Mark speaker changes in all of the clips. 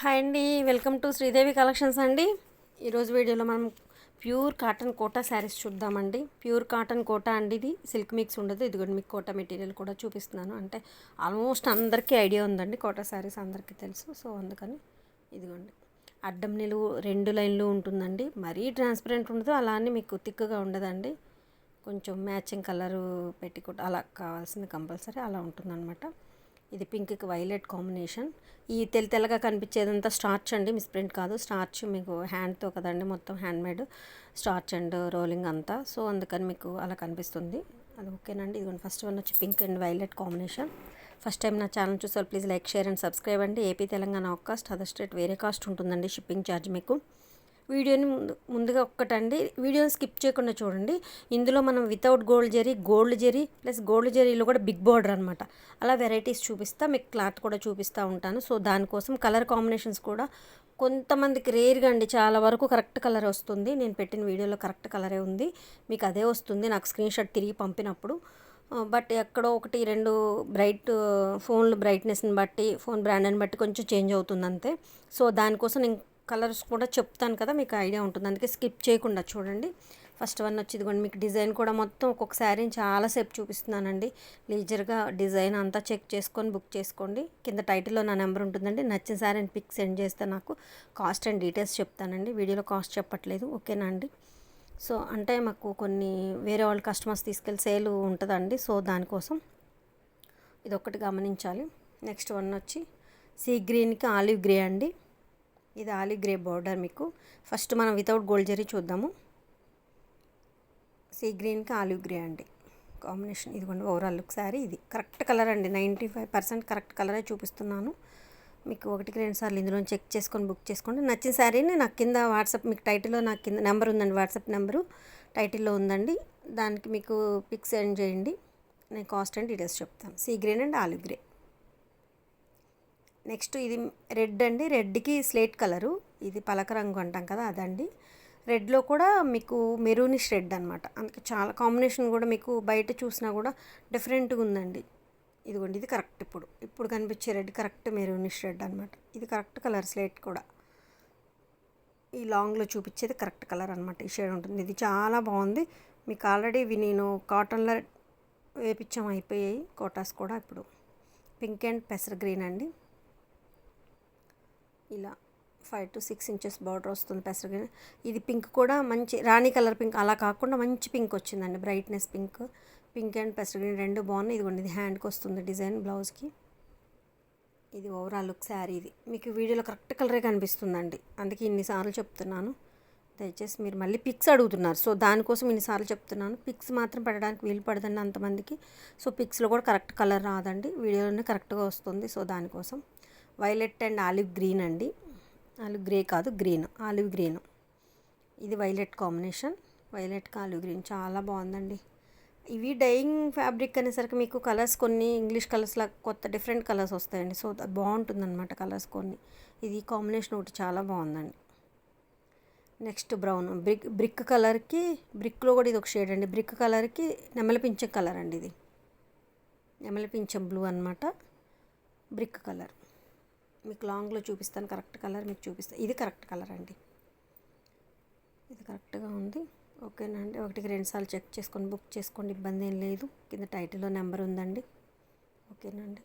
Speaker 1: Hi అండి, welcome to Sridevi collections అండి. ఈరోజు వీడియోలో మనం ప్యూర్ కాటన్ కోటా శారీస్ చూద్దామండి. ప్యూర్ కాటన్ కోటా అండి, ఇది సిల్క్ మిక్స్ ఉండదు. ఇదిగోండి మీకు కోటా మెటీరియల్ కూడా చూపిస్తున్నాను. అంటే ఆల్మోస్ట్ అందరికీ ఐడియా ఉందండి, కోటా శారీస్ అందరికీ తెలుసు. సో అందుకని ఇదిగోండి అడ్డం నిలువు 2 లైన్లు ఉంటుందండి. మరీ ట్రాన్స్పరెంట్ ఉండదు, అలా అని మీకు థిక్గా ఉండదండి. కొంచెం మ్యాచింగ్ కలరు పెట్టికోట్ అలా కావాల్సింది కంపల్సరీ అలా ఉంటుందన్నమాట. ఇది పింక్కి వైలెట్ కాంబినేషన్. ఈ తెల్లగా కనిపించేదంతా స్టార్చ్ అండి, మిస్ప్రింట్ కాదు. స్టార్చ్ మీకు హ్యాండ్తో కదండి, మొత్తం హ్యాండ్మేడ్ స్టార్చ్ అండ్ రోలింగ్ అంతా. సో అందుకని మీకు అలా కనిపిస్తుంది. అది ఓకేనండి. ఇదిగోండి ఫస్ట్ వన్ వచ్చి pink and violet combination. First time నా ఛానల్ చూసారు, please like, share and subscribe అండి. ఏపీ తెలంగాణ ఒక కాస్ట్, అదర్ స్టేట్ వేరే కాస్ట్ ఉంటుందండి షిప్పింగ్ ఛార్జ్ మీకు. వీడియోని ముందుగా ఒక్కటండి, వీడియోని స్కిప్ చేయకుండా చూడండి. ఇందులో మనం without gold zari plus gold జరీలో కూడా బిగ్ బార్డర్ అనమాట. అలా వెరైటీస్ చూపిస్తా, మీకు క్లాత్ కూడా చూపిస్తూ ఉంటాను. సో దానికోసం కలర్ కాంబినేషన్స్ కూడా కొంతమందికి రేర్గా అండి, చాలా వరకు కరెక్ట్ కలర్ వస్తుంది. నేను పెట్టిన వీడియోలో కరెక్ట్ కలరే ఉంది, మీకు అదే వస్తుంది నాకు స్క్రీన్ షాట్ తిరిగి పంపినప్పుడు. బట్ ఎక్కడో 1-2 ఫోన్లు బ్రైట్నెస్ని బట్టి, ఫోన్ బ్రాండ్ని బట్టి కొంచెం చేంజ్ అవుతుంది అంతే. సో దానికోసం నేను కలర్స్ కూడా చెప్తాను కదా, మీకు ఐడియా ఉంటుంది. అందుకే స్కిప్ చేయకుండా చూడండి. ఫస్ట్ వన్ వచ్చి ఇదిగోండి, మీకు డిజైన్ కూడా మొత్తం ఒక్కొక్క శారీని చాలాసేపు చూపిస్తున్నానండి. లీజర్గా డిజైన్ అంతా చెక్ చేసుకొని బుక్ చేసుకోండి. కింద టైటిల్లో నా నెంబర్ ఉంటుందండి. నచ్చిన శారీని పిక్ సెండ్ చేస్తే నాకు కాస్ట్ అండ్ డీటెయిల్స్ చెప్తానండి. వీడియోలో కాస్ట్ చెప్పట్లేదు, ఓకేనా అండి. సో అంటే మాకు కొన్ని వేరే వాళ్ళ కస్టమర్స్ తీసుకెళ్ళి సేల్ ఉంటుందండి. సో దానికోసం ఇది ఒక్కటి గమనించాలి. నెక్స్ట్ వన్ వచ్చి సీ గ్రీన్కి ఆలివ్ గ్రే అండి. ఇది ఆలివ్ గ్రే బార్డర్ మీకు. ఫస్ట్ మనం వితౌట్ గోల్డ్ జరీ చూద్దాము. సీ గ్రీన్కి ఆలివ్ గ్రే అండి కాంబినేషన్. ఇదిగోండి ఓవరాల్ లుక్ శారీ. ఇది కరెక్ట్ కలర్ అండి, 95% కరెక్ట్ కలరే చూపిస్తున్నాను మీకు. 1-2 సార్లు ఇందులో చెక్ చేసుకొని బుక్ చేసుకోండి. నచ్చిన శారీని నాకు కింద వాట్సాప్, మీకు టైటిల్లో నాకు కింద నెంబర్ ఉందండి, వాట్సాప్ నెంబరు టైటిల్లో ఉందండి. దానికి మీకు పిక్ సెండ్ చేయండి, నేను కాస్ట్ అండ్ డీటెయిల్స్ చెప్తాను. Sea green and olive grey. Next ఇది రెడ్ అండి, రెడ్కి స్లేట్ కలరు. ఇది పలక రంగు అంటాం కదా, అదండి. రెడ్లో కూడా మీకు మెరూనిష్ రెడ్ అనమాట. అందుకే చాలా కాంబినేషన్ కూడా మీకు బయట చూసినా కూడా డిఫరెంట్గా ఉందండి. ఇదిగోండి ఇది కరెక్ట్, ఇప్పుడు కనిపించే రెడ్ కరెక్ట్ మెరూనిష్ రెడ్ అనమాట. ఇది కరెక్ట్ కలర్, స్లేట్ కూడా ఈ లాంగ్లో చూపించేది కరెక్ట్ కలర్ అనమాట. ఈ షేడ్ ఉంటుంది. ఇది చాలా బాగుంది. మీకు ఆల్రెడీ ఇవి నేను కాటన్లో వేపించం అయిపోయాయి కోటాస్ కూడా. ఇప్పుడు పింక్ అండ్ పెసర్ గ్రీన్ అండి. ఇలా 5-6 ఇంచెస్ బార్డర్ వస్తుంది పెసర్ గ్రీన్. ఇది పింక్ కూడా మంచి రాణి కలర్ పింక్ అలా కాకుండా మంచి పింక్ వచ్చిందండి, బ్రైట్నెస్ పింక్. పింక్ అండ్ పెసర్ గ్రీన్ రెండు బాగున్నాయి. ఇదిగోండి ఇది హ్యాండ్కి వస్తుంది డిజైన్, బ్లౌజ్కి. ఇది ఓవరాల్ లుక్ శారీ. ఇది మీకు వీడియోలో కరెక్ట్ కలరే కనిపిస్తుందండి, అందుకే ఇన్నిసార్లు చెప్తున్నాను. దయచేసి మీరు మళ్ళీ పిక్స్ అడుగుతున్నారు, సో దానికోసం ఇన్నిసార్లు చెప్తున్నాను. పిక్స్ మాత్రం పెట్టడానికి వీలు పడదండి అంతమందికి. సో పిక్స్లో కూడా కరెక్ట్ కలర్ రాదండి, వీడియోలోనే కరెక్ట్గా వస్తుంది. సో దానికోసం వైలెట్ అండ్ ఆలివ్ గ్రీన్ అండి. ఆలివ్ గ్రే కాదు, గ్రీన్, ఆలివ్ గ్రీన్. ఇది వైలెట్ కాంబినేషన్, వైలెట్కి ఆలివ్ గ్రీన్ చాలా బాగుందండి. ఇవి డైయింగ్ ఫ్యాబ్రిక్ అనేసరికి మీకు కలర్స్ కొన్ని ఇంగ్లీష్ కలర్స్లా కొత్త డిఫరెంట్ కలర్స్ వస్తాయండి. సో అది బాగుంటుందన్నమాట కలర్స్ కొన్ని. ఇది కాంబినేషన్ ఒకటి చాలా బాగుందండి. నెక్స్ట్ బ్రౌన్ బ్రిక్ కలర్కి, బ్రిక్లో కూడా ఇది ఒక షేడ్ అండి. బ్రిక్ కలర్కి నెమలి పింఛం కలర్ అండి. ఇది నెమలి పింఛం బ్లూ అనమాట, బ్రిక్ కలర్. మీకు లాంగ్లో చూపిస్తాను, కరెక్ట్ కలర్ మీకు చూపిస్తాను. ఇది కరెక్ట్ కలర్ అండి, ఇది కరెక్ట్గా ఉంది. ఓకేనా అండి. 1-2 సార్లు చెక్ చేసుకొని బుక్ చేసుకోండి, ఇబ్బంది ఏం లేదు. కింద టైటిల్లో నెంబర్ ఉందండి, ఓకేనా అండి.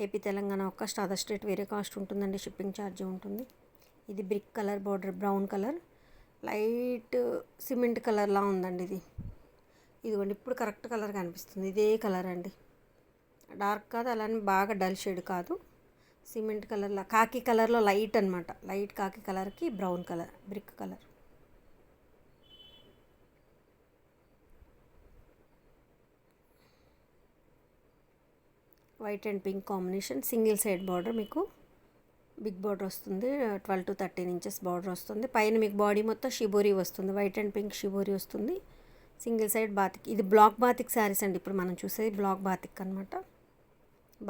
Speaker 1: ఏపీ తెలంగాణ ఒక కాస్ట్, అదర్ స్టేట్ వేరే కాస్ట్ ఉంటుందండి, షిప్పింగ్ ఛార్జ్ ఉంటుంది. ఇది brick colour border, brown colour, light cement కలర్లా ఉందండి ఇది. ఇదిగోండి ఇప్పుడు కరెక్ట్ కలర్ కనిపిస్తుంది, ఇదే కలర్ అండి. డార్క్ కాదు, అలానే బాగా డల్ షేడ్ కాదు, సిమెంట్ కలర్లో కాకి కలర్లో లైట్ అనమాట. లైట్ కాకి కలర్కి brown colour, brick colour. White and pink combination, single side border మీకు బిగ్ బార్డర్ వస్తుంది. 12-13 ఇంచెస్ బార్డర్ వస్తుంది. పైన మీకు బాడీ మొత్తం షిబోరీ వస్తుంది, వైట్ అండ్ పింక్ షిబోరీ వస్తుంది. Single side batik. ఇది బ్లాక్ బాతిక్ శారీస్ అండి, ఇప్పుడు మనం చూసేది బ్లాక్ బాతిక్ అనమాట.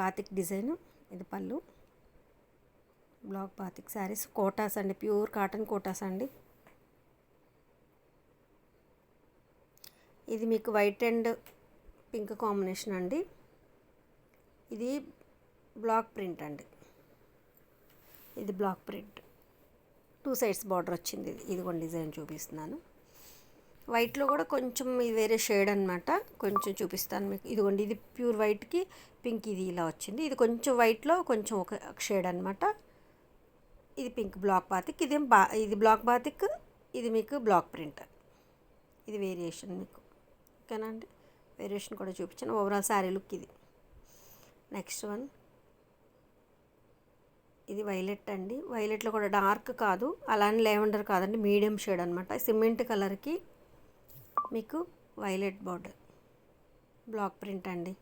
Speaker 1: Batik design. ఇది పళ్ళు. బ్లాక్ బాతిక్ శారీస్ కోటాస్ అండి, ప్యూర్ కాటన్ కోటాస్ అండి. ఇది మీకు వైట్ అండ్ పింక్ కాంబినేషన్ అండి. ఇది బ్లాక్ ప్రింట్ అండి. ఇది బ్లాక్ ప్రింట్, 2 సైడ్స్ బార్డర్ వచ్చింది. ఇదిగోండి డిజైన్ చూపిస్తున్నాను. వైట్లో కూడా కొంచెం ఇది వేరే షేడ్ అనమాట, కొంచెం చూపిస్తాను మీకు. ఇదిగోండి ఇది ప్యూర్ వైట్కి పింక్ ఇది ఇలా వచ్చింది. ఇది కొంచెం వైట్లో కొంచెం ఒక షేడ్ అనమాట. ఇది పింక్ బ్లాక్ బాతిక్, ఇది బ్లాక్ బాతిక్, ఇది మీకు బ్లాక్ ప్రింట్. ఇది వేరియేషన్ మీకు, ఓకేనా అండి. వేరియేషన్ కూడా చూపించాను. ఓవరాల్ శారీ లుక్ ఇది. నెక్స్ట్ వన్ ఇది వైలెట్ అండి. వైలెట్లో కూడా డార్క్ కాదు, అలానే లెవెండర్ కాదండి, మీడియం షేడ్ అనమాట. సిమెంట్ కలర్కి మీకు వైలెట్ బార్డర్, బ్లాక్ ప్రింట్ అండి.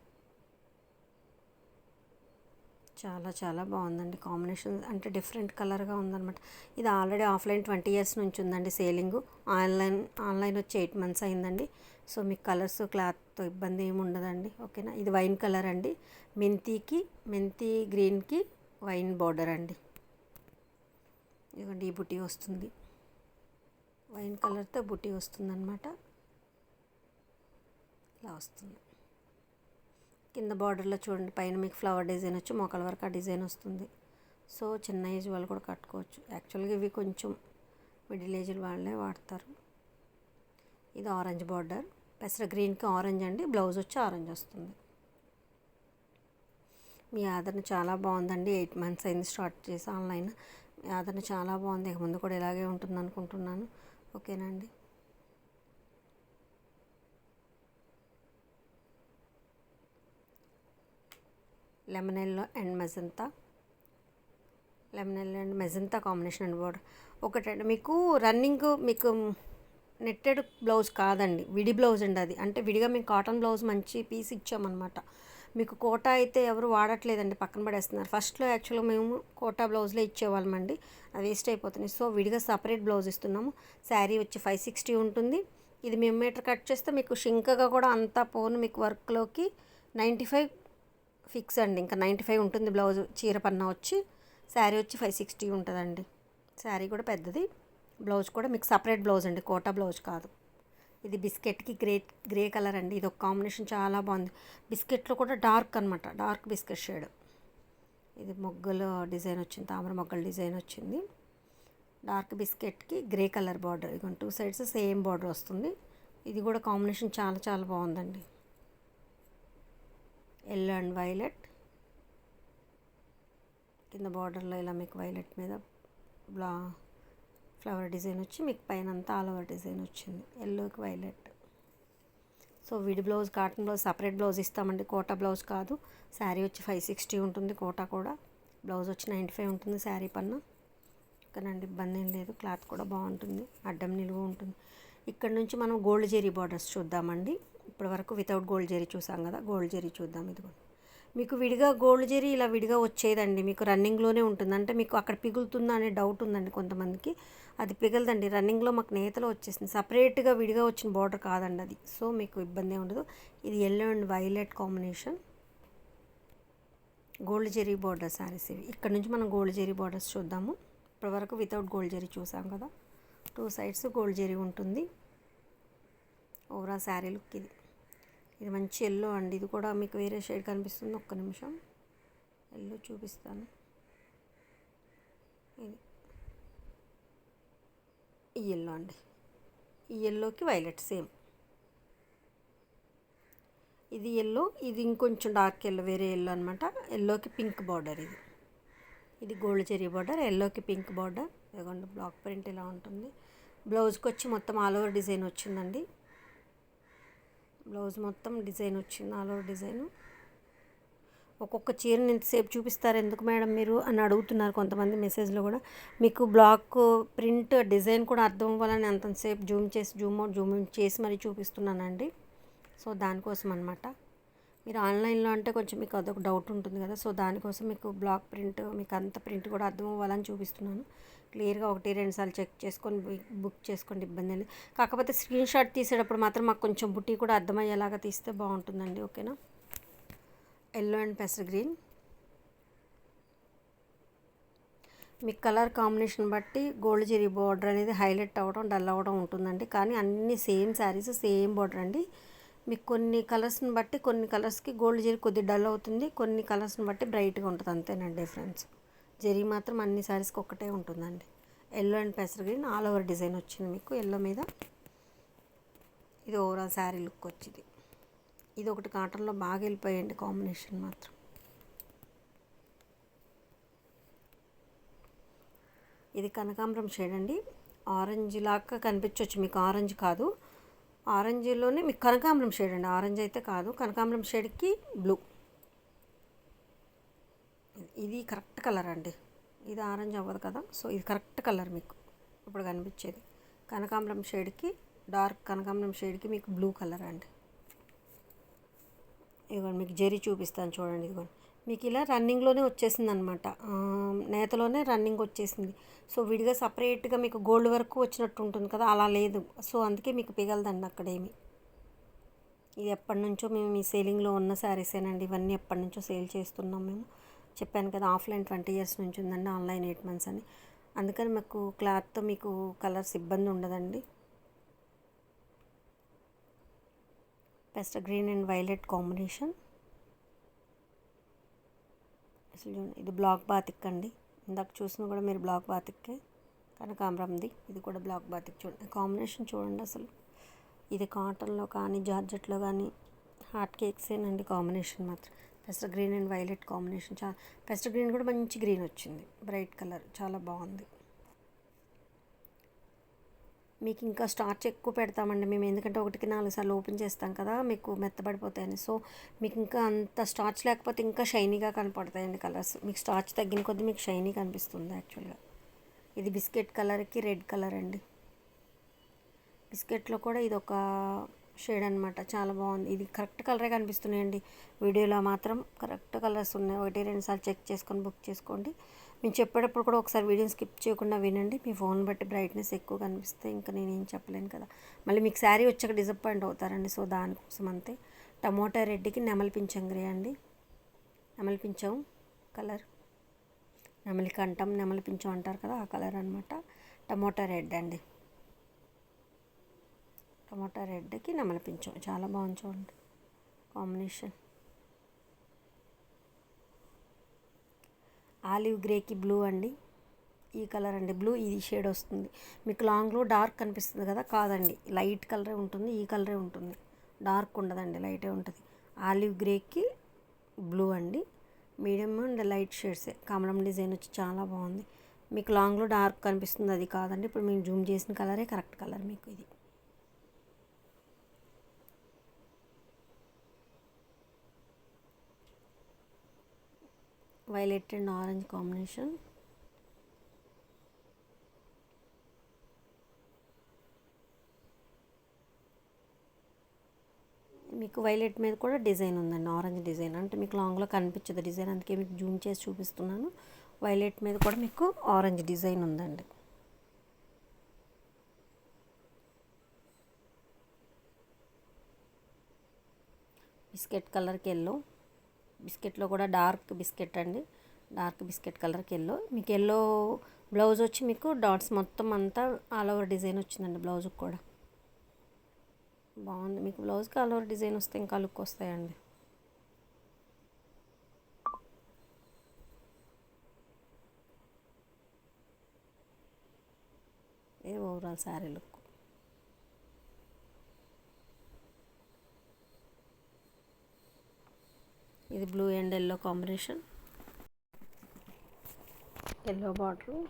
Speaker 1: చాలా చాలా బాగుందండి కాంబినేషన్, అంటే డిఫరెంట్ కలర్గా ఉందన్నమాట. ఇది ఆల్రెడీ ఆఫ్లైన్ 20 years నుంచి ఉందండి సేలింగ్. ఆన్లైన్ వచ్చి 8 months అయిందండి. సో మీకు కలర్స్ క్లాత్తో ఇబ్బంది ఏమి ఉండదండి, ఓకేనా. ఇది వైన్ కలర్ అండి, మెంతి గ్రీన్కి వైన్ బార్డర్ అండి. ఇదిగోండి ఈ బుటీ వస్తుంది, వైన్ కలర్తో బుటీ వస్తుంది అనమాట. ఇలా వస్తుంది. కింద బార్డర్లో చూడండి, పైన మీకు ఫ్లవర్ డిజైన్ వచ్చి మోకాల వరకు ఆ డిజైన్ వస్తుంది. సో చిన్న ఏజ్ వాళ్ళు కూడా కట్టుకోవచ్చు. యాక్చువల్గా ఇవి కొంచెం మిడిల్ ఏజ్ వాళ్ళే వాడతారు. ఇది ఆరెంజ్ బార్డర్, పెసర గ్రీన్కి ఆరెంజ్ అండి. బ్లౌజ్ వచ్చి ఆరెంజ్ వస్తుంది. మీ ఆదరణ చాలా బాగుందండి. 8 months అయింది స్టార్ట్ చేసి ఆన్లైన్. మీ ఆదరణ చాలా బాగుంది, ఇక ముందు కూడా ఇలాగే ఉంటుంది అనుకుంటున్నాను, ఓకేనండి. Lemon yellow and magenta combination అండి బార్డర్. ఒకటండి మీకు రన్నింగ్, మీకు నెట్టెడ్ బ్లౌజ్ కాదండి, విడి బ్లౌజ్ అండి. అది అంటే విడిగా మీకు కాటన్ బ్లౌజ్ మంచి పీస్ ఇచ్చామన్నమాట. మీకు కోటా అయితే ఎవరు వాడట్లేదండి, పక్కన పడేస్తున్నారు. ఫస్ట్లో యాక్చువల్గా మేము కోటా బ్లౌజ్లే ఇచ్చేవాళ్ళమండి, అది వేస్ట్ అయిపోతుంది. సో విడిగా సపరేట్ బ్లౌజ్ ఇస్తున్నాము. శారీ వచ్చి 560 ఉంటుంది. ఇది మేము మీటర్ కట్ చేస్తే మీకు షింకగా కూడా అంతా పోను, మీకు వర్క్లోకి 95 ఫిక్స్ అండి. ఇంకా 95 ఉంటుంది బ్లౌజ్. చీర పన్నా వచ్చి శారీ వచ్చి 560 ఉంటుందండి. శారీ కూడా పెద్దది, బ్లౌజ్ కూడా మీకు సపరేట్ బ్లౌజ్ అండి, కోటా బ్లౌజ్ కాదు. ఇది బిస్కెట్కి గ్రే కలర్ అండి. ఇది ఒక కాంబినేషన్ చాలా బాగుంది. బిస్కెట్లో కూడా డార్క్ అనమాట, డార్క్ బిస్కెట్ షేడ్. ఇది మొగ్గల డిజైన్ వచ్చింది, తామర మొగ్గల డిజైన్ వచ్చింది. డార్క్ బిస్కెట్కి గ్రే కలర్ బార్డర్. ఇక 2 sides సేమ్ బార్డర్ వస్తుంది. ఇది కూడా కాంబినేషన్ చాలా చాలా బాగుందండి. ఎల్లో అండ్ వైలెట్, కింద బార్డర్లో ఇలా మీకు వైలెట్ మీద ఫ్లవర్ డిజైన్ వచ్చి మీకు పైన అంతా ఆల్ ఓవర్ డిజైన్ వచ్చింది, ఎల్లోకి వైలెట్. సో విడి blouse, cotton blouse separate blouse ఇస్తామండి, కోటా బ్లౌజ్ కాదు. శారీ వచ్చి 560 ఉంటుంది, కోటా కూడా. బ్లౌజ్ వచ్చి 95 ఉంటుంది శారీ పన్న, కానండి ఇబ్బంది ఏం లేదు. క్లాత్ కూడా బాగుంటుంది, అడ్డం నిలువ ఉంటుంది. ఇక్కడ నుంచి మనం గోల్డ్ జెరీ బార్డర్స్ చూద్దామండి. ఇప్పటి వరకు వితౌట్ గోల్డ్ జెరీ చూసాం కదా, గోల్డ్ జెరీ చూద్దాం. ఇదిగో మీకు విడిగా గోల్డ్ జెరీ ఇలా విడిగా వచ్చేదండి, మీకు రన్నింగ్లోనే ఉంటుంది. అంటే మీకు అక్కడ పిగులుతుందా అనే డౌట్ ఉందండి కొంతమందికి, అది పిగలదండి. రన్నింగ్లో మాకు నేతలో వచ్చేసింది, సపరేట్గా విడిగా వచ్చిన బార్డర్ కాదండి అది. సో మీకు ఇబ్బంది ఉండదు. ఇది yellow and violet combination, gold zari border saris ఇవి. ఇక్కడ నుంచి మనం గోల్డ్ జెరీ బార్డర్స్ చూద్దాము. ఇప్పటి వరకు వితౌట్ గోల్డ్ జెరీ చూసాం కదా. 2 sides గోల్డ్ జెరీ ఉంటుంది. ఓవరాల్ శారీ లుక్ ఇది. ఇది మంచి ఎల్లో అండి. ఇది కూడా మీకు వేరే షేడ్ కనిపిస్తుంది, ఒక్క నిమిషం ఎల్లో చూపిస్తాను. ఇది ఈ ఎల్లో అండి, ఈ ఎల్లోకి వైలెట్ సేమ్. ఇది ఎల్లో, ఇది ఇంకొంచెం డార్క్ ఎల్లో, వేరే ఎల్లో అనమాట. ఎల్లోకి పింక్ బార్డర్. ఇది గోల్డ్ జెరీ బార్డర్, ఎల్లోకి పింక్ బార్డర్. ఇదిగోండి బ్లాక్ ప్రింట్ ఇలా ఉంటుంది. బ్లౌజ్కి వచ్చి మొత్తం ఆల్ ఓవర్ డిజైన్ వచ్చిందండి. బ్లౌజ్ మొత్తం డిజైన్ వచ్చింది, ఆల్ ఓవర్ డిజైన్. ఒక్కొక్క చీరని ఎంతసేపు చూపిస్తారు ఎందుకు మేడం మీరు అని అడుగుతున్నారు కొంతమంది మెసేజ్లో కూడా. మీకు బ్లాక్ ప్రింట్ డిజైన్ కూడా అర్థం అవ్వాలని అంతసేపు జూమ్ అవుట్ జూమ్ ఇన్ చేసి మరీ చూపిస్తున్నానండి. సో దానికోసం అనమాట. మీరు ఆన్లైన్లో అంటే కొంచెం మీకు అదొక డౌట్ ఉంటుంది కదా, సో దానికోసం మీకు బ్లాక్ ప్రింట్, మీకు అంత ప్రింట్ కూడా అర్థం అవ్వాలని చూపిస్తున్నాను. క్లియర్గా 1-2 సార్లు చెక్ చేసుకొని బుక్ చేసుకోండి, ఇబ్బంది లేదు. కాకపోతే స్క్రీన్ షాట్ తీసేటప్పుడు మాత్రం మాకు కొంచెం బుట్టి కూడా అర్థమయ్యేలాగా తీస్తే బాగుంటుందండి, ఓకేనా. ఎల్లో అండ్ పెసర్ గ్రీన్, మీ కలర్ కాంబినేషన్ బట్టి గోల్డ్ జెరీ బార్డర్ అనేది హైలైట్ అవ్వడం, డల్ అవ్వడం ఉంటుందండి. కానీ అన్ని సేమ్ శారీస్ సేమ్ బార్డర్ అండి. మీకు కొన్ని కలర్స్ని బట్టి, కొన్ని కలర్స్కి గోల్డ్ జెరీ కొద్దిగా డల్ అవుతుంది, కొన్ని కలర్స్ని బట్టి బ్రైట్గా ఉంటుంది, అంతేనండి డిఫరెన్స్. జరీ మాత్రం అన్ని శారీస్కి ఒక్కటే ఉంటుందండి. ఎల్లో అండ్ పెసర్ గ్రీన్ ఆల్ ఓవర్ డిజైన్ వచ్చింది మీకు ఎల్లో మీద. ఇది ఓవరాల్ శారీ లుక్ వచ్చింది. ఇది ఒకటి కాటన్లో బాగా వెళ్ళిపోయండి కాంబినేషన్ మాత్రం. ఇది కనకాంబరం షేడ్ అండి. ఆరెంజ్ లాగా కనిపించవచ్చు మీకు, ఆరెంజ్ కాదు, ఆరెంజ్లోనే మీకు కనకాంబరం షేడ్ అండి, ఆరెంజ్ అయితే కాదు. కనకాంబరం షేడ్కి బ్లూ, ఇది కరెక్ట్ కలర్ అండి. ఇది ఆరెంజ్ అవ్వదు కదా, సో ఇది కరెక్ట్ కలర్ మీకు ఇప్పుడు కనిపించేది. కనకాంబరం షేడ్కి, డార్క్ కనకాంబరం షేడ్కి మీకు బ్లూ కలర్ అండి. ఇదిగోండి మీకు జరీ చూపిస్తాను చూడండి. ఇదిగోండి మీకు ఇలా రన్నింగ్లోనే వచ్చేసింది అనమాట, నేతలోనే రన్నింగ్ వచ్చేసింది. సో విడిగా సపరేట్గా మీకు గోల్డ్ వరకు వచ్చినట్టు ఉంటుంది కదా, అలా లేదు. సో అందుకే మీకు పిగలదండి అక్కడేమి. ఇది ఎప్పటి నుంచో మేము ఈ సేలింగ్లో ఉన్న శారీసేనండి. ఇవన్నీ ఎప్పటి నుంచో సేల్ చేస్తున్నాం మేము. చెప్పాను కదా ఆఫ్లైన్ 20 years నుంచి ఉందండి, ఆన్లైన్ 8 months అని. అందుకని మాకు క్లాత్తో మీకు కలర్స్ ఇబ్బంది ఉండదండి. Pastel green and violet combination. అసలు ఇది బ్లాక్ బాతిక్ అండి. ఇందాక చూసిన కూడా మీరు బ్లాక్ బాతిక్కే, కనకాంబరంది. ఇది కూడా బ్లాక్ బాతిక్. చూడండి కాంబినేషన్ చూడండి అసలు. ఇది కాటన్లో కానీ జార్జెట్లో కానీ హాట్ కేక్సేనండి కాంబినేషన్ మాత్రం. Pastel green and violet combination. Pastel green కూడా మంచి గ్రీన్ వచ్చింది, బ్రైట్ కలర్, చాలా బాగుంది. మీకు ఇంకా స్టార్చ్ ఎక్కువ పెడతామండి మేము, ఎందుకంటే 1కి 4 సార్లు ఓపెన్ చేస్తాం కదా, మీకు మెత్తబడిపోతాయని. సో మీకు ఇంకా అంత స్టార్చ్ లేకపోతే ఇంకా షైనీగా కనపడతాయండి కలర్స్. మీకు స్టార్చ్ తగ్గిన కొద్దీ మీకు షైనీ కనిపిస్తుంది యాక్చువల్గా. ఇది బిస్కెట్ కలర్కి రెడ్ కలర్ అండి. బిస్కెట్లో కూడా ఇది ఒక షేడ్ అనమాట, చాలా బాగుంది. ఇది కరెక్ట్ కలరే కనిపిస్తున్నాయండి, వీడియోలో మాత్రం కరెక్ట్ కలర్స్ ఉన్నాయి. 1-2 సార్లు చెక్ చేసుకొని బుక్ చేసుకోండి. మేము చెప్పేటప్పుడు కూడా ఒకసారి వీడియోని స్కిప్ చేయకుండా వినండి. మీ ఫోన్ బట్టి బ్రైట్నెస్ ఎక్కువ కనిపిస్తే ఇంకా నేనేం చెప్పలేను కదా, మళ్ళీ మీకు శారీ వచ్చాక డిసప్పాయింట్ అవుతారండి. సో దానికోసం అంతే. టమోటా రెడ్కి నెమలి పింఛం గ్రే అండి. నెమలి పింఛం కలర్, నెమలి కంఠం, నెమలి పింఛం అంటారు కదా, ఆ కలర్ అనమాట. టమోటా రెడ్ అండి. టమోటా రెడ్కి నెమలి పింఛం చాలా బాగుంది చూడండి కాంబినేషన్. ఆలివ్ గ్రేకి బ్లూ అండి. ఈ కలర్ అండి బ్లూ, ఇది షేడ్ వస్తుంది మీకు. లాంగ్లో డార్క్ కనిపిస్తుంది కదా, కాదండి లైట్ కలరే ఉంటుంది, ఈ కలరే ఉంటుంది, డార్క్ ఉండదండి, లైటే ఉంటుంది. ఆలివ్ గ్రేకి బ్లూ అండి. మీడియం అండ్ లైట్ షేడ్సే. కమలం డిజైన్ వచ్చి చాలా బాగుంది. మీకు లాంగ్లో డార్క్ కనిపిస్తుంది, అది కాదండి. ఇప్పుడు మేము జూమ్ చేసిన కలరే కరెక్ట్ కలర్ మీకు. ఇది వైలెట్ అండ్ ఆరెంజ్ కాంబినేషన్. మీకు వైలెట్ మీద కూడా డిజైన్ ఉందండి, ఆరెంజ్ డిజైన్. అంటే మీకు లాంగ్లో కనిపించదు డిజైన్, అందుకే మీకు జూమ్ చేసి చూపిస్తున్నాను. వైలెట్ మీద కూడా మీకు ఆరెంజ్ డిజైన్ ఉందండి. బిస్కెట్ కలర్కి ఎల్లో. బిస్కెట్లో కూడా డార్క్ బిస్కెట్ అండి, డార్క్ బిస్కెట్ కలర్కి ఎల్లో. మీకు ఎల్లో బ్లౌజ్ వచ్చి మీకు డాట్స్ మొత్తం అంతా ఆల్ ఓవర్ డిజైన్ వచ్చిందండి బ్లౌజ్కి కూడా. బాగుంది. మీకు బ్లౌజ్కి ఆల్ ఓవర్ డిజైన్ వస్తే ఇంకా లుక్ వస్తాయండి. ఇది ఓవరాల్ శారీ లుక్. ఇది blue and yellow combination. Yellow border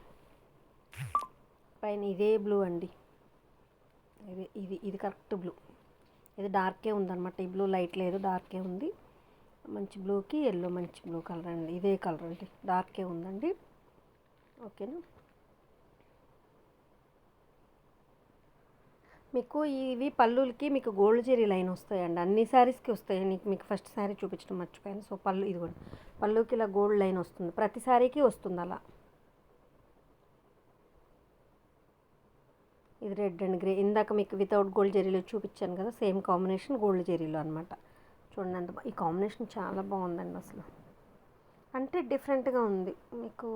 Speaker 1: పైన ఇదే బ్లూ అండి. ఇది ఇది ఇది కరెక్ట్ బ్లూ. ఇది డార్కే ఉందన్నమాట, ఈ బ్లూ లైట్ లేదు, డార్కే ఉంది. మంచి బ్లూకి ఎల్లో మంచి బ్లూ కలర్ అండి, ఇదే కలర్ అండి, డార్కే ఉందండి. ఓకేనా. మీకు ఇవి పళ్ళులకి మీకు గోల్డ్ జెరీ లైన్ వస్తాయండి, అన్ని శారీస్కి వస్తాయి. మీకు ఫస్ట్ శారీ చూపించడం మర్చిపోయాను. సో పళ్ళు, ఇది కూడా పళ్ళుకి ఇలా గోల్డ్ లైన్ వస్తుంది, ప్రతి శారీకి వస్తుంది అలా. ఇది రెడ్ అండ్ గ్రే. ఇందాక మీకు వితౌట్ గోల్డ్ జెరీలో చూపించాను కదా, సేమ్ కాంబినేషన్ గోల్డ్ జెరీలో అనమాట. చూడండి అంత ఈ కాంబినేషన్ చాలా బాగుందండి అసలు, అంటే డిఫరెంట్గా ఉంది. మీకు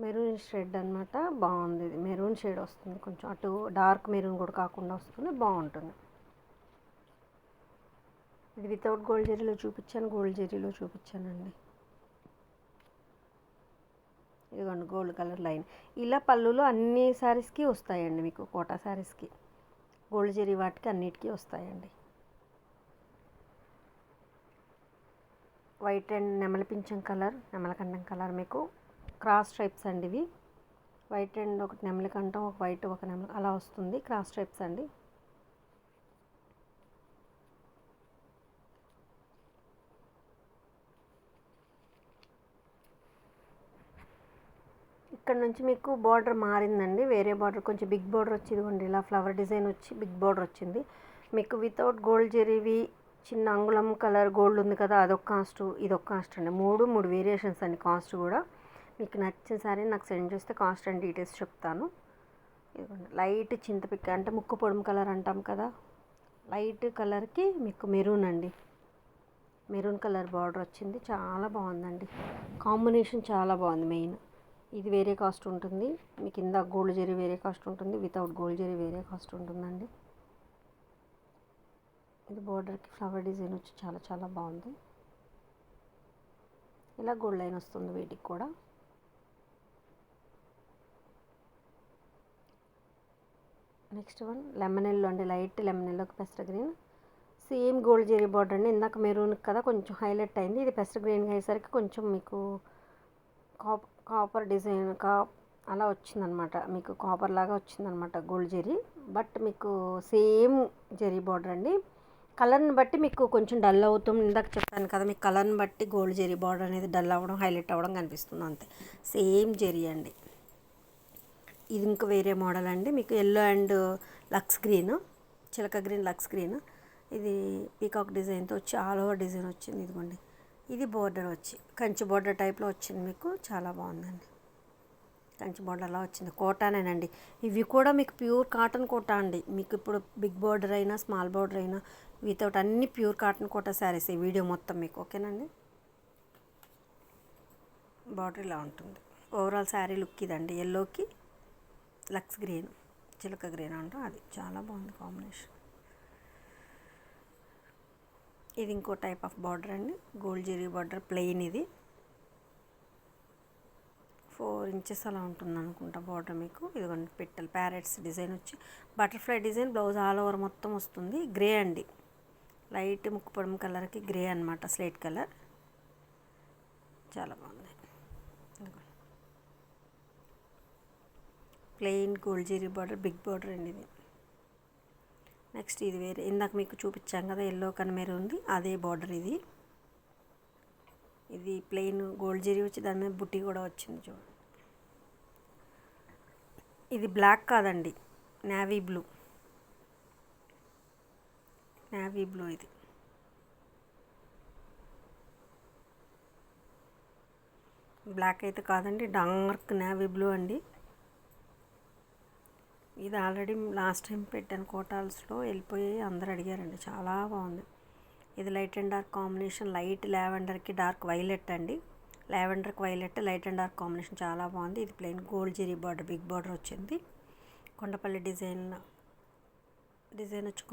Speaker 1: మెరూన్ షేడ్ అనమాట, బాగుంది. ఇది మెరూన్ షేడ్ వస్తుంది, కొంచెం అటు డార్క్ మెరూన్ కూడా కాకుండా వస్తుంది, బాగుంటుంది. ఇది వితౌట్ గోల్డ్ జెరీలో చూపించాను, గోల్డ్ జెరీలో చూపించానండి. ఇదిగోండి గోల్డ్ కలర్ లైన్. ఇలా పళ్ళులు అన్ని శారీస్కి వస్తాయండి మీకు, కోటా శారీస్కి గోల్డ్ జరీ వాటికి అన్నిటికీ వస్తాయండి. వైట్ అండ్ నెమలి పింఛం కలర్, నెమలకంఠం కలర్ మీకు క్రాస్ స్ట్రైప్స్ అండి ఇవి. వైట్ అండ్ ఒకటి నెమలికంఠం, ఒక వైట్ ఒక నెమలి అలా వస్తుంది, క్రాస్ స్ట్రైప్స్ అండి. ఇక్కడ నుంచి మీకు బార్డర్ మారిందండి, వేరే బార్డర్ కొంచెం బిగ్ బార్డర్ వచ్చి ఇదిగోండి ఇలా ఫ్లవర్ డిజైన్ వచ్చి బిగ్ బార్డర్ వచ్చింది మీకు. వితౌట్ గోల్డ్ జరీవి చిన్న అంగుళం కలర్ గోల్డ్ ఉంది కదా, అదొక కాస్ట్, ఇదొక కాస్ట్ అండి. మూడు వేరియేషన్స్ అండి కాస్ట్ కూడా. మీకు నచ్చిన సారీ నాకు సెండ్ చేస్తే కాస్ట్ అండ్ డీటెయిల్స్ చెప్తాను. ఇదిగోండి లైట్ చింతపిక్క అంటే ముక్కు పొడుము కలర్ అంటాం కదా, లైట్ కలర్కి మీకు మెరూన్ అండి, మెరూన్ కలర్ బార్డర్ వచ్చింది. చాలా బాగుందండి, కాంబినేషన్ చాలా బాగుంది. మెయిన్ ఇది వేరే కాస్ట్ ఉంటుంది మీ కింద, గోల్డ్ జరీ వేరే కాస్ట్ ఉంటుంది, వితౌట్ గోల్డ్ జరీ వేరే కాస్ట్ ఉంటుందండి. ఇది బోర్డర్కి ఫ్లవర్ డిజైన్ వచ్చి చాలా చాలా బాగుంది. ఇలా గోల్డ్ లైన్ వస్తుంది వీటికి కూడా. నెక్స్ట్ వన్ లెమన్ ఎల్లో అండి, లైట్ లెమన్ ఎల్లోకి పెసర green, same gold zari border అండి. ఇందాక మెరూన్ కదా కొంచెం హైలైట్ అయింది, ఇది పెసర గ్రీన్ అయ్యేసరికి కొంచెం మీకు కాపర్ డిజైన్ అలా వచ్చిందనమాట, మీకు కాపర్ లాగా వచ్చిందనమాట గోల్డ్ జరీ. బట్ మీకు సేమ్ జరీ బార్డర్ అండి. కలర్ని బట్టి మీకు కొంచెం డల్ అవుతుంది, ఇందాక చెప్పాను కదా మీకు కలర్ని బట్టి గోల్డ్ జరీ బార్డర్ అనేది డల్ అవ్వడం హైలైట్ అవ్వడం కనిపిస్తుంది అంతే. సేమ్ జరీ అండి. ఇది ఇంక వేరే మోడల్ అండి మీకు, ఎల్లో అండ్ లక్స్ గ్రీన్, చిలక గ్రీన్ లక్స్ గ్రీన్. ఇది పీకాక్ డిజైన్తో వచ్చి ఆల్ ఓవర్ డిజైన్ వచ్చింది. ఇదిగోండి ఇది బోర్డర్ వచ్చి కంచి బోర్డర్ టైప్లో వచ్చింది మీకు, చాలా బాగుందండి. కంచి బోర్డర్లా వచ్చింది, కోటానేనండి. ఇవి కూడా మీకు ప్యూర్ కాటన్ కోటా అండి. మీకు ఇప్పుడు బిగ్ బోర్డర్ అయినా స్మాల్ బోర్డర్ అయినా వితౌట్ అన్ని ప్యూర్ కాటన్ కోటా శారీస్ ఈ వీడియో మొత్తం మీకు, ఓకేనండి. బార్డర్ ఇలా ఉంటుంది. ఓవరాల్ శారీ లుక్ ఇదండి. ఎల్లోకి లక్స్ గ్రీన్, చిలక గ్రీన్ అంటాం, అది చాలా బాగుంది కాంబినేషన్. ఇది ఇంకో టైప్ ఆఫ్ బార్డర్ అండి, గోల్డ్ జరీ బార్డర్ ప్లెయిన్. ఇది 4 ఇంచెస్ అలా ఉంటుంది అనుకుంటా బార్డర్ మీకు. ఇదిగోండి పెట్టెలు ప్యారెట్స్ డిజైన్ వచ్చి butterfly design, blouse all over మొత్తం వస్తుంది. గ్రే అండి, లైట్ ముక్కు పొడము కలర్కి గ్రే అనమాట, స్లేట్ కలర్, చాలా బాగుంది. Plain gold zari border, big border అండి ఇది. నెక్స్ట్ ఇది వేరే, ఇందాక మీకు చూపించాం కదా ఎల్లో కనమేర ఉంది, అదే బార్డర్ ఇది. ఇది ప్లెయిన్ గోల్డ్ జరీ వచ్చి దాని మీద బుట్టి కూడా వచ్చింది చూడండి. ఇది బ్లాక్ కాదండి, నేవీ బ్లూ, నేవీ బ్లూ. ఇది బ్లాక్ అయితే కాదండి, డార్క్ నేవీ బ్లూ అండి. ఇది ఆల్రెడీ లాస్ట్ టైం పెట్టాను కోటాల్స్లో, వెళ్ళిపోయి అందరు అడిగారండి, చాలా బాగుంది. ఇది light and dark combination, light లావెండర్కి డార్క్ వైలెట్ అండి, లావెండర్కి violet, light and dark combination చాలా బాగుంది. ఇది plain gold zari border, big border వచ్చింది. కొండపల్లి డిజైన్ వచ్చి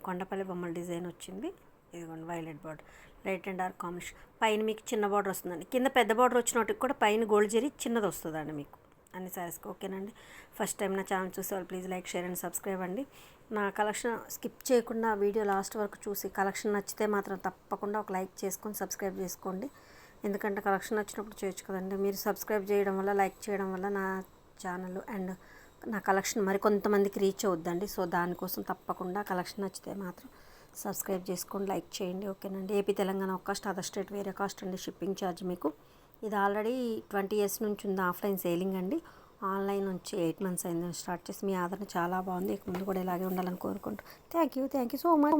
Speaker 1: కొండపల్లి బొమ్మల డిజైన్ వచ్చింది. ఇదిగోండి violet border, light and dark combination. పైన మీకు చిన్న బార్డర్ వస్తుందండి, కింద పెద్ద బార్డర్ వచ్చినట్టుకి కూడా పైన గోల్డ్ జరీ చిన్నది వస్తుందండి మీకు అన్ని శారీస్కి, ఓకేనండి. ఫస్ట్ టైం నా ఛానల్ చూసేవాళ్ళు please like, share and subscribe అండి. నా కలెక్షన్ స్కిప్ చేయకుండా వీడియో లాస్ట్ వరకు చూసి కలెక్షన్ నచ్చితే మాత్రం తప్పకుండా ఒక లైక్ చేసుకొని సబ్స్క్రైబ్ చేసుకోండి. ఎందుకంటే కలెక్షన్ నచ్చినప్పుడు చేయొచ్చు కదండి. మీరు సబ్స్క్రైబ్ చేయడం వల్ల, లైక్ చేయడం వల్ల నా ఛానల్ అండ్ నా కలెక్షన్ మరి కొంతమందికి రీచ్ అవుద్దండి. సో దానికోసం తప్పకుండా కలెక్షన్ నచ్చితే మాత్రం సబ్స్క్రైబ్ చేసుకోండి, లైక్ చేయండి, ఓకేనండి. ఏపీ తెలంగాణ ఒక కాస్ట్, అదర్ స్టేట్ వేరే కాస్ట్ అండి. షిప్పింగ్ ఛార్జ్ మీకు. ఇది ఆల్రెడీ 20 years నుంచి ఉంది ఆఫ్లైన్ సేలింగ్ అండి. ఆన్లైన్ నుంచి 8 months అయింది స్టార్ట్ చేసి. మీ ఆదరణ చాలా బాగుంది, ఇక ముందు కూడా ఇలాగే ఉండాలని కోరుకుంటూ థ్యాంక్ యూ సో మచ్.